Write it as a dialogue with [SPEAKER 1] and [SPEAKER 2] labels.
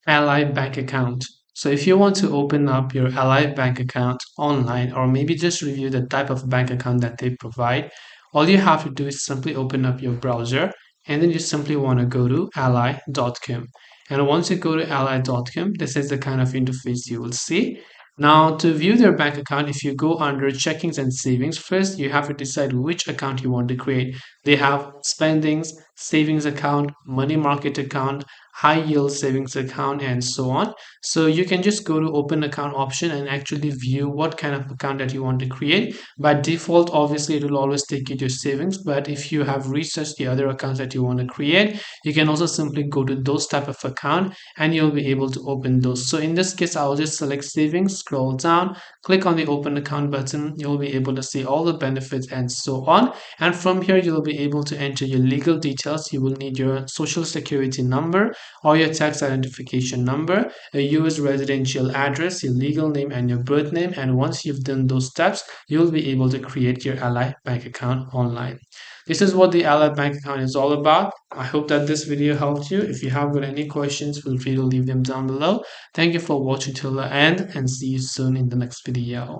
[SPEAKER 1] Ally bank account. So if you want to open up your Ally bank account online, or maybe just review the type of bank account that they provide, all you have to do is simply open up your browser, and then you simply want to go to ally.com. And once you go to ally.com, this is the kind of interface you will see. Now, to view their bank account, if you go under checkings and savings, first you have to decide which account you want to create. They have spendings, savings account, money market account, high yield savings account, and so on. So you can just go to open account option and actually view what kind of account that you want to create. By default, obviously it will always take you to savings, but if you have researched the other accounts that you want to create, you can also simply go to those type of account and you'll be able to open those. So in this case, I'll just select savings, scroll down, click on the open account button. You'll be able to see all the benefits and so on. And from here, you'll be able to enter your legal details. You will need your social security number or your tax identification number, a US residential address, your legal name, and your birth name. And once you've done those steps, you'll be able to create your Ally bank account online. This is what the Ally bank account is all about. I hope that this video helped you. If you have got any questions, feel free to leave them down below. Thank you for watching till the end, and see you soon in the next video.